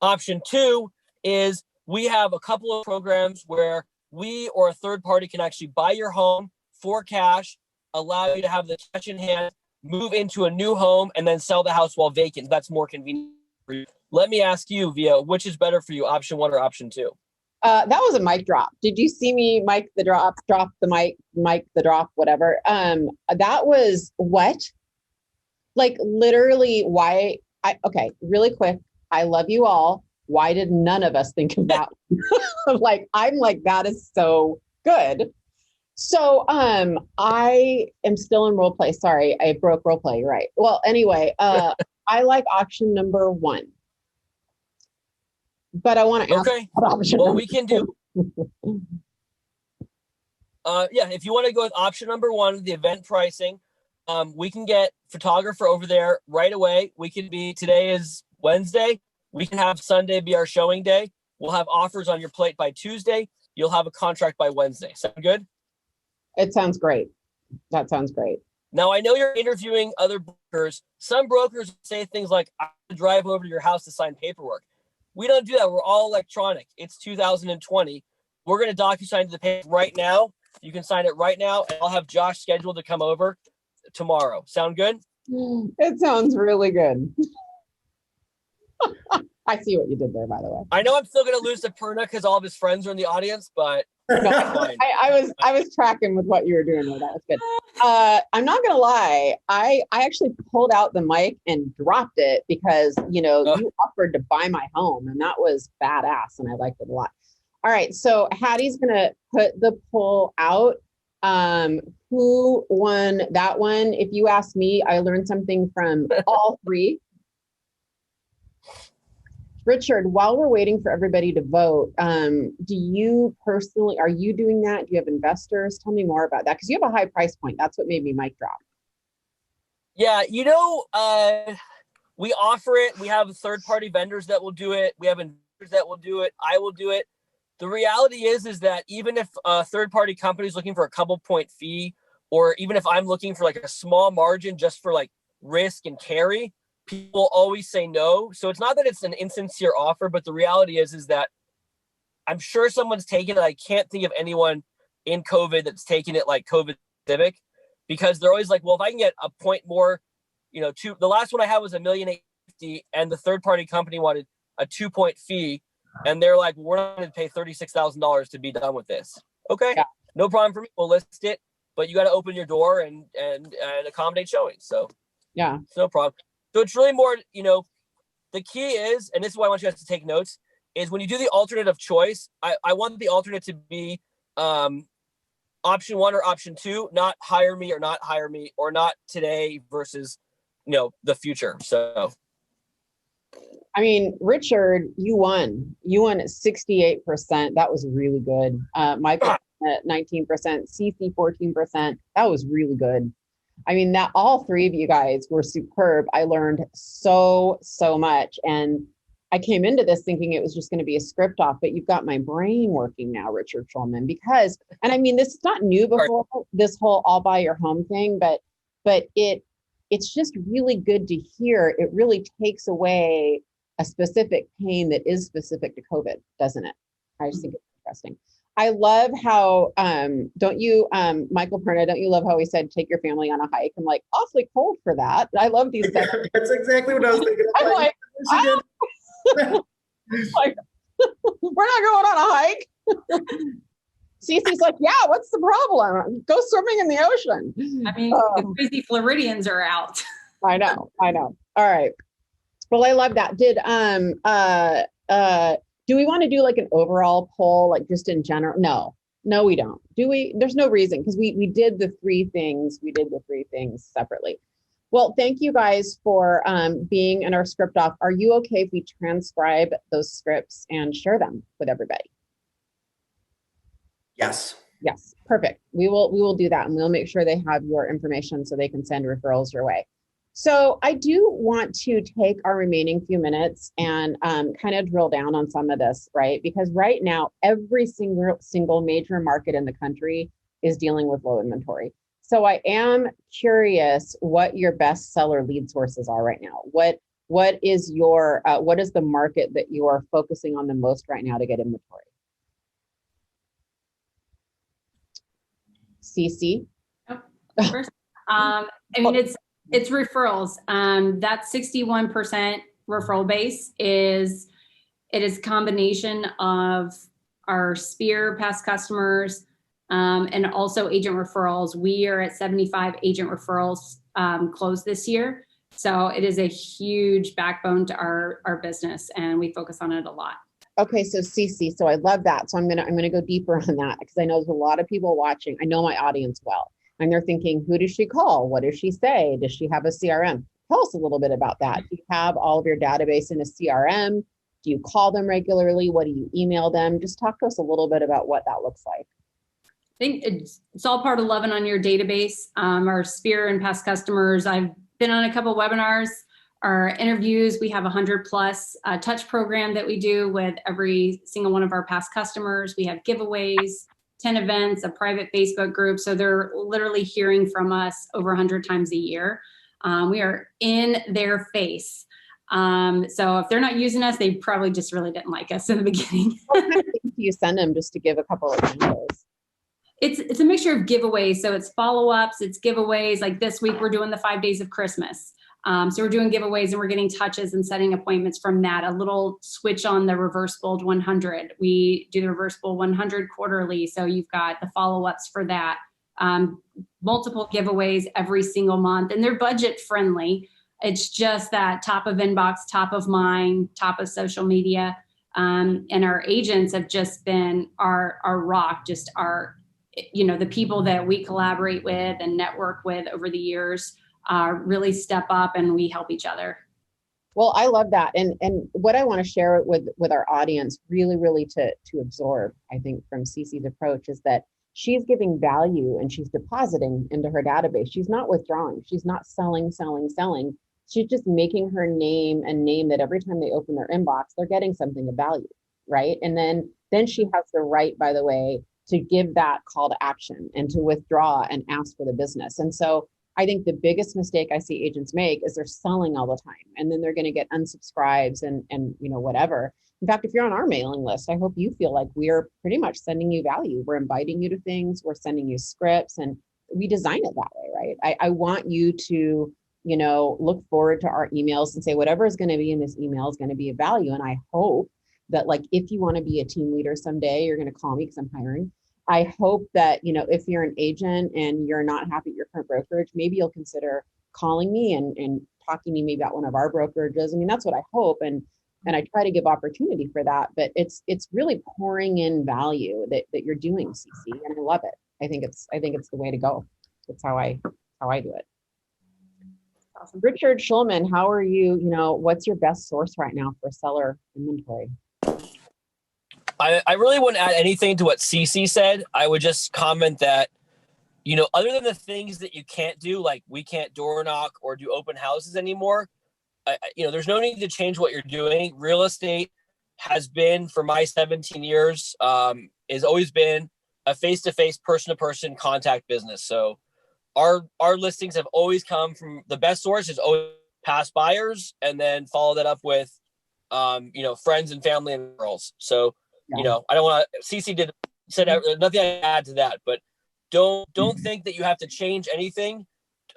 [SPEAKER 4] Option two is we have a couple of programs where we or a third party can actually buy your home for cash, allow you to have the cash in hand, move into a new home, and then sell the house while vacant. That's more convenient for you. Let me ask you, Via, which is better for you, option one or option two?
[SPEAKER 1] That was a mic drop. Did you see me mic the drop the mic the drop, whatever? That was what? Like literally why okay, really quick. I love you all. Why did none of us think of that? Like, I'm like, that is so good. So I am still in role play. Sorry, I broke role play, right? Well, anyway, I like option number one. But I want to ask what option
[SPEAKER 4] well, we can do. Yeah, if you want to go with option number one, the event pricing, we can get photographer over there right away. We can be, today is Wednesday. We can have Sunday be our showing day. We'll have offers on your plate by Tuesday. You'll have a contract by Wednesday. Sound good?
[SPEAKER 1] It sounds great. That sounds great.
[SPEAKER 4] Now, I know you're interviewing other brokers. Some brokers say things like, I have to drive over to your house to sign paperwork. We don't do that. We're all electronic. It's 2020. We're going to DocuSign the paper right now. You can sign it right now, and I'll have Josh scheduled to come over tomorrow. Sound good?
[SPEAKER 1] It sounds really good. I see what you did there, by the way.
[SPEAKER 4] I know I'm still going to lose to Perna because all of his friends are in the audience, but fine.
[SPEAKER 1] I was tracking with what you were doing there. That was good. I'm not gonna lie. I actually pulled out the mic and dropped it because you offered to buy my home, and that was badass, and I liked it a lot. All right, so Hattie's gonna put the poll out. Who won that one? If you ask me, I learned something from all three. Richard, while we're waiting for everybody to vote, do you personally, are you doing that? Do you have investors? Tell me more about that, because you have a high price point. That's what made me mic drop.
[SPEAKER 4] Yeah, we offer it. We have third-party vendors that will do it. We have investors that will do it. I will do it. The reality is that even if a third-party company is looking for a couple point fee, or even if I'm looking for like a small margin just for like risk and carry, people always say no. So it's not that it's an insincere offer, but the reality is that I'm sure someone's taken it. I can't think of anyone in COVID that's taken it like COVID specific, because they're always like, well, if I can get a point more, the last one I had was $1,850,000 and the third party company wanted a 2-point fee. And they're like, we're not going to pay $36,000 to be done with this. Okay. Yeah. No problem for me. We'll list it, but you got to open your door and accommodate showings. So
[SPEAKER 1] yeah,
[SPEAKER 4] it's no problem. So it's really more, the key is, and this is why I want you guys to take notes, is when you do the alternate of choice, I want the alternate to be option one or option two, not hire me or not hire me, or not today versus, the future. So.
[SPEAKER 1] I mean, Richard, you won at 68%. That was really good. Michael at 19%, CC 14%. That was really good. I mean, that all three of you guys were superb. I learned so much. And I came into this thinking it was just going to be a script off, but you've got my brain working now, Richard Schulman, because, and I mean, this is not new before this whole all buy your home thing, but it's just really good to hear. It really takes away a specific pain that is specific to COVID, doesn't it? I just think it's interesting. I love how, don't you, Michael Perna, don't you love how he said, take your family on a hike? I'm like, awfully cold for that. I love these things.
[SPEAKER 2] That's exactly what I was thinking.
[SPEAKER 1] I'm like, like, we're not going on a hike. Cece's like, yeah, what's the problem? Go swimming in the ocean.
[SPEAKER 3] I mean, the crazy Floridians are out.
[SPEAKER 1] I know. All right. Well, I love that. Do we want to do like an overall poll, like just in general? No, we don't. Do we? There's no reason, because we did the three things. We did the three things separately. Well, thank you guys for being in our script off. Are you okay if we transcribe those scripts and share them with everybody?
[SPEAKER 2] Yes.
[SPEAKER 1] Yes, perfect. We will do that, and we'll make sure they have your information so they can send referrals your way. So I do want to take our remaining few minutes and kind of drill down on some of this, right? Because right now, every single major market in the country is dealing with low inventory. So I am curious what your best seller lead sources are right now. What is the market that you are focusing on the most right now to get inventory? CC?
[SPEAKER 3] First, I mean, it's referrals. That 61% referral base is a combination of our Spear past customers and also agent referrals. We are at 75 agent referrals closed this year. So it is a huge backbone to our business, and we focus on it a lot.
[SPEAKER 1] Okay, so CC, so I love that. So I'm gonna go deeper on that because I know there's a lot of people watching. I know my audience well, and they're thinking, who does she call? What does she say? Does she have a CRM? Tell us a little bit about that. Do you have all of your database in a CRM? Do you call them regularly? What do you email them? Just talk to us a little bit about what that looks like.
[SPEAKER 3] I think it's all part of loving on your database. Our Spear and past customers. I've been on a couple of webinars. Our interviews, we have 100 plus touch program that we do with every single one of our past customers. We have giveaways, 10 events, a private Facebook group. So they're literally hearing from us over 100 times a year. We are in their face. So if they're not using us, they probably just really didn't like us in the beginning.
[SPEAKER 1] What kind of things do you send them, just to give a couple of examples?
[SPEAKER 3] It's a mixture of giveaways. So it's follow-ups, it's giveaways. Like this week, we're doing the 5 days of Christmas. So we're doing giveaways and we're getting touches and setting appointments from that. A little switch on the reverse bold 100. We do the reverse bold 100 quarterly. So you've got the follow-ups for that. Multiple giveaways every single month, and they're budget friendly. It's just that top of inbox, top of mind, top of social media. And our agents have just been our rock, just the people that we collaborate with and network with over the years really step up, and we help each other.
[SPEAKER 1] Well, I love that. And what I want to share with our audience really to absorb, I think, from Cece's approach is that she's giving value and she's depositing into her database. She's not withdrawing. She's not selling. She's just making her name a name that every time they open their inbox, they're getting something of value, right? And then she has the right, by the way, to give that call to action and to withdraw and ask for the business. And so I think the biggest mistake I see agents make is they're selling all the time, and then they're going to get unsubscribes and whatever. In fact, if you're on our mailing list, I hope you feel like we are pretty much sending you value. We're inviting you to things. We're sending you scripts, and we design it that way, right? I want you to, look forward to our emails and say whatever is going to be in this email is going to be of value. And I hope that, like, if you want to be a team leader someday, you're going to call me because I'm hiring. I hope that, if you're an agent and you're not happy at your current brokerage, maybe you'll consider calling me and talking to me about one of our brokerages. I mean, that's what I hope. And I try to give opportunity for that, but it's really pouring in value that you're doing, CC, and I love it. I think it's the way to go. That's how I do it. Awesome. Richard Schulman, how are you? What's your best source right now for seller inventory?
[SPEAKER 4] I really wouldn't add anything to what Cece said. I would just comment that, other than the things that you can't do, like we can't door knock or do open houses anymore, there's no need to change what you're doing. Real estate has been, for my 17 years, has always been a face-to-face, person-to-person contact business. So our listings have always come from, the best source is always past buyers, and then follow that up with, friends and family and girls. So, I don't want to, Cece said nothing to add to that, but don't think that you have to change anything.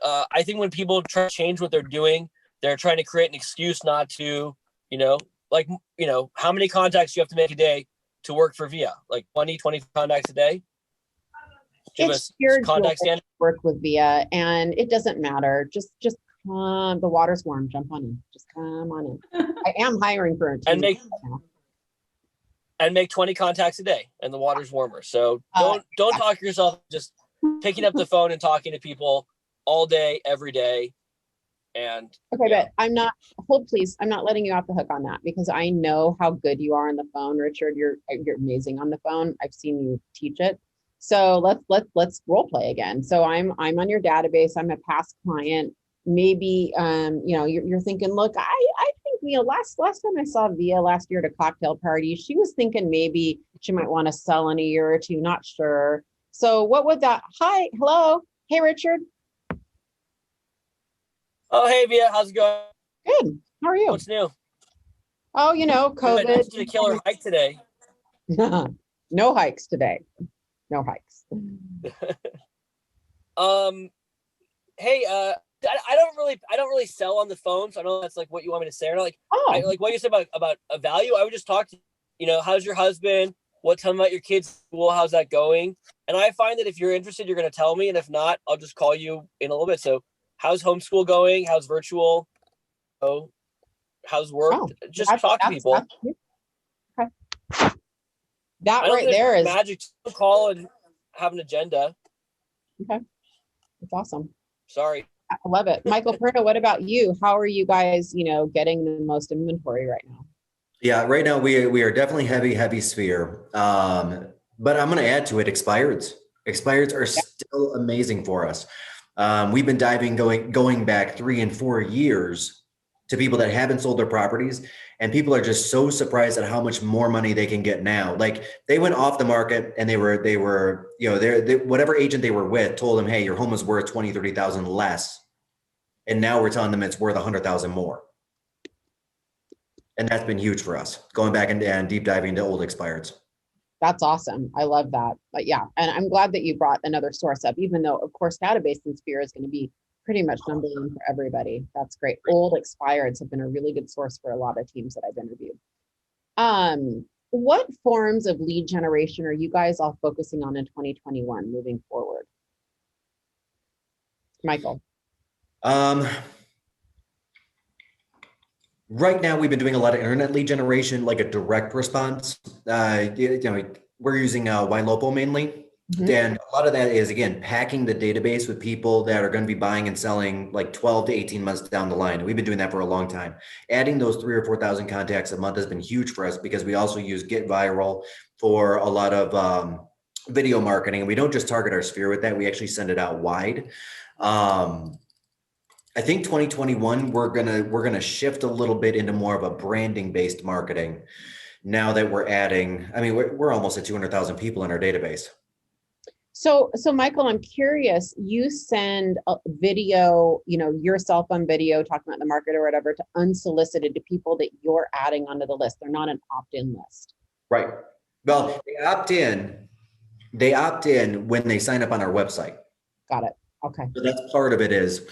[SPEAKER 4] I think when people try to change what they're doing, they're trying to create an excuse not to, how many contacts you have to make a day to work for VIA? Like 20 contacts a day?
[SPEAKER 1] It's pure contact standard. Work with VIA, and it doesn't matter. Just come. The water's warm. Jump on in. Just come on in. I am hiring for a team
[SPEAKER 4] and make 20 contacts a day, and the water's warmer. So don't talk yourself. Just picking up the phone and talking to people all day, every day. And
[SPEAKER 1] okay, but I'm not letting you off the hook on that, because I know how good you are on the phone, Richard. You're amazing on the phone. I've seen you teach it. So let's role play again. So I'm on your database. I'm a past client. maybe, you're thinking, look, I think, last time I saw Via last year at a cocktail party, she was thinking maybe she might want to sell in a year or two, not sure. So what would that, hi, hello, hey, Richard.
[SPEAKER 4] Oh, hey, Via, how's it going?
[SPEAKER 1] Good, how are you?
[SPEAKER 4] What's new?
[SPEAKER 1] Oh, COVID.
[SPEAKER 4] I did a killer hike today.
[SPEAKER 1] No hikes today. No hikes.
[SPEAKER 4] Hey, I don't really sell on the phone, so I know that's like what you want me to say. Or like, like what you said about a value. I would just talk to how's your husband? Tell me about your kids' school. How's that going? And I find that if you're interested, you're going to tell me, and if not, I'll just call you in a little bit. So, how's homeschool going? How's virtual? Oh, how's work? Just talk to people.
[SPEAKER 1] Okay. That right there is
[SPEAKER 4] magic. To call and have an agenda.
[SPEAKER 1] Okay, that's awesome.
[SPEAKER 4] Sorry.
[SPEAKER 1] I love it. Michael Perna, what about you? How are you guys, getting the most inventory right now?
[SPEAKER 2] Yeah, right now we are definitely heavy sphere. But I'm going to add to it expireds. Expireds are still amazing for us. We've been going back 3 and 4 years to people that haven't sold their properties, and people are just so surprised at how much more money they can get now. Like they went off the market and they were whatever agent they were with told them, hey, your home is worth 20, 30,000 less. And now we're telling them it's worth 100,000 more. And that's been huge for us, going back and deep diving into old expireds.
[SPEAKER 1] That's awesome. I love that. But yeah, and I'm glad that you brought another source up, even though, of course, database and Sphere is going to be pretty much number one for everybody. That's great. Old expireds have been a really good source for a lot of teams that I've interviewed. What forms of lead generation are you guys all focusing on in 2021 moving forward? Michael.
[SPEAKER 2] Right now, we've been doing a lot of internet lead generation, like a direct response. We're using Ylopo mainly. Mm-hmm. And a lot of that is, again, packing the database with people that are going to be buying and selling like 12 to 18 months down the line. We've been doing that for a long time. Adding those 3,000 or 4,000 contacts a month has been huge for us because we also use Get Viral for a lot of video marketing. And we don't just target our sphere with that. We actually send it out wide. I think 2021, we're gonna shift a little bit into more of a branding based marketing. Now that we're adding, we're almost at 200,000 people in our database.
[SPEAKER 1] So Michael, I'm curious, you send a video, your cell phone video talking about the market or whatever to unsolicited to people that you're adding onto the list. They're not an opt-in list.
[SPEAKER 2] Right. Well, they opt in when they sign up on our website.
[SPEAKER 1] Got it. Okay.
[SPEAKER 2] So that's part of it is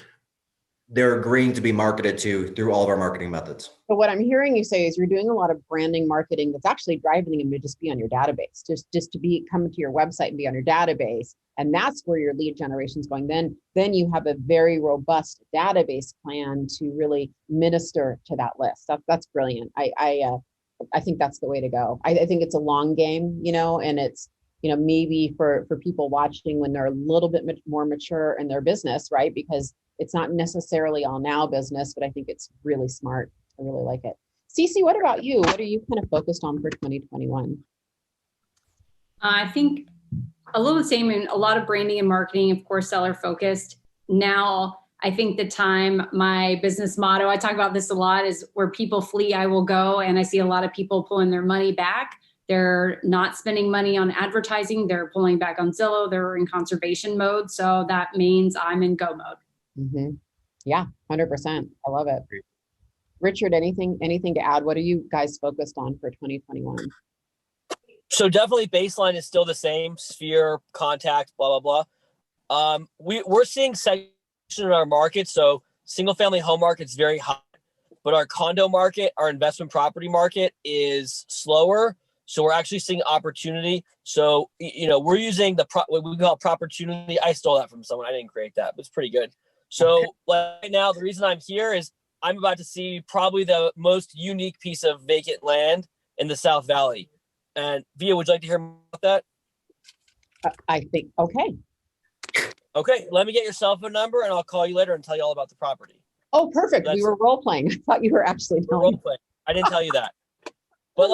[SPEAKER 2] they're agreeing to be marketed to through all of our marketing methods.
[SPEAKER 1] So what I'm hearing you say is you're doing a lot of branding marketing that's actually driving them to just be on your database, just to be coming to your website and be on your database. And that's where your lead generation is going. Then you have a very robust database plan to really minister to that list. That's brilliant. I think that's the way to go. I think it's a long game, and it's, maybe for people watching when they're a little bit more mature in their business, right? Because it's not necessarily all now business, but I think it's really smart. I really like it. Cece, what about you? What are you kind of focused on for 2021?
[SPEAKER 3] I think a little the same in a lot of branding and marketing, of course, seller focused. Now, I think my business motto, I talk about this a lot, is where people flee, I will go. And I see a lot of people pulling their money back. They're not spending money on advertising. They're pulling back on Zillow. They're in conservation mode. So that means I'm in go mode.
[SPEAKER 1] Mm-hmm. Yeah, 100%. I love it. Richard, anything to add? What are you guys focused on for 2021?
[SPEAKER 4] So definitely baseline is still the same, sphere, contact, blah, blah, blah. We're seeing segmentation in our market. So single family home market's very hot, but our condo market, our investment property market is slower. So we're actually seeing opportunity. So, we're using what we call propertunity. I stole that from someone. I didn't create that, but it's pretty good. So right now, the reason I'm here is I'm about to see probably the most unique piece of vacant land in the South Valley. And Via, would you like to hear more about that?
[SPEAKER 1] I think, okay.
[SPEAKER 4] Okay, let me get your cell phone number and I'll call you later and tell you all about the property.
[SPEAKER 1] Oh, perfect. We were role playing. I thought you were actually
[SPEAKER 4] role playing. I didn't tell you that. But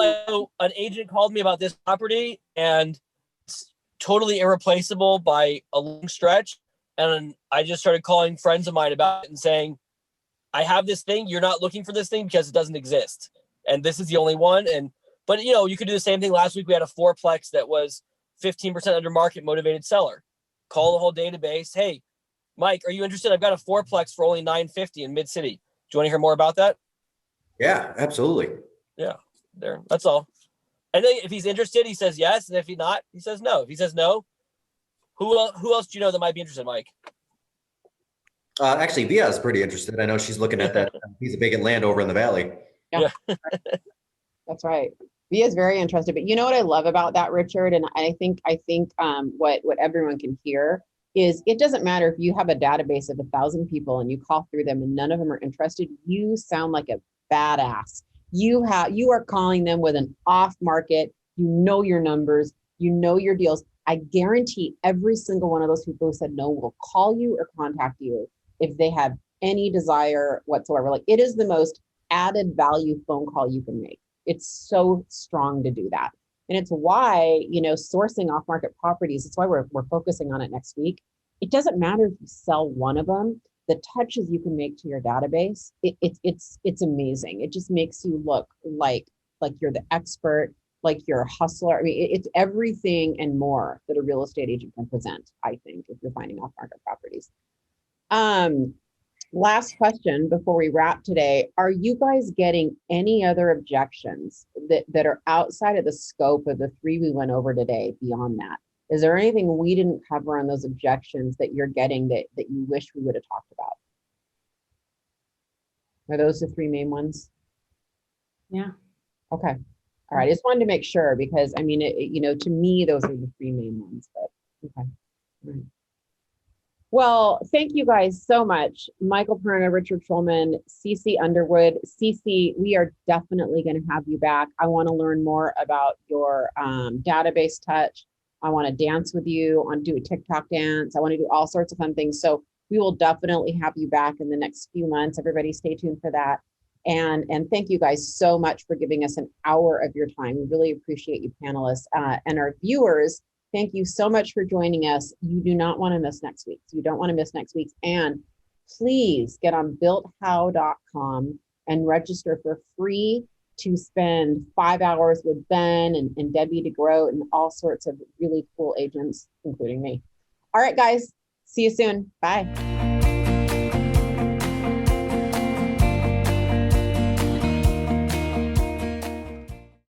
[SPEAKER 4] an agent called me about this property and it's totally irreplaceable by a long stretch. And I just started calling friends of mine about it and saying, I have this thing. You're not looking for this thing because it doesn't exist. And this is the only one. But you could do the same thing. Last week, we had a fourplex that was 15% under market motivated seller. Call the whole database. Hey, Mike, are you interested? I've got a fourplex for only $950 in mid city. Do you want to hear more about that?
[SPEAKER 2] Yeah, absolutely.
[SPEAKER 4] Yeah, there. That's all. And then if he's interested, he says yes. And if he's not, he says no. If he says no, who else do you know that might be interested, Mike?
[SPEAKER 2] Actually, Via is pretty interested. I know she's looking at that piece of vacant land over in the valley.
[SPEAKER 1] Yeah. That's right. Via is very interested. But you know what I love about that, Richard? And I think what everyone can hear is it doesn't matter if you have a database of 1,000 people and you call through them and none of them are interested. You sound like a badass. You are calling them with an off market. You know your numbers. You know your deals. I guarantee every single one of those people who said no will call you or contact you if they have any desire whatsoever. Like, it is the most added value phone call you can make. It's so strong to do that. And it's why, sourcing off market properties, it's why we're focusing on it next week. It doesn't matter if you sell one of them, the touches you can make to your database, it's amazing. It just makes you look like you're the expert, like you're a hustler. I mean, it's everything and more that a real estate agent can present, I think, if you're finding off market properties. Last question before we wrap today. Are you guys getting any other objections that are outside of the scope of the 3 we went over today beyond that? Is there anything we didn't cover on those objections that you're getting that you wish we would have talked about? Are those the 3 main ones?
[SPEAKER 3] Yeah.
[SPEAKER 1] Okay. All right. I just wanted to make sure because, I mean, to me, those are the 3 main ones, but okay. All right. Well, thank you guys so much. Michael Perna, Richard Schulman, CC Underwood. CC, we are definitely going to have you back. I want to learn more about your database touch. I want to dance with you, I want to do a TikTok dance. I want to do all sorts of fun things. So we will definitely have you back in the next few months. Everybody stay tuned for that. And thank you guys so much for giving us an hour of your time. We really appreciate you, panelists, and our viewers. Thank you so much for joining us. You do not want to miss next week. You don't want to miss next week's. And please get on builthow.com and register for free to spend 5 hours with Ben and Debbie DeGroat and all sorts of really cool agents, including me. All right, guys. See you soon. Bye.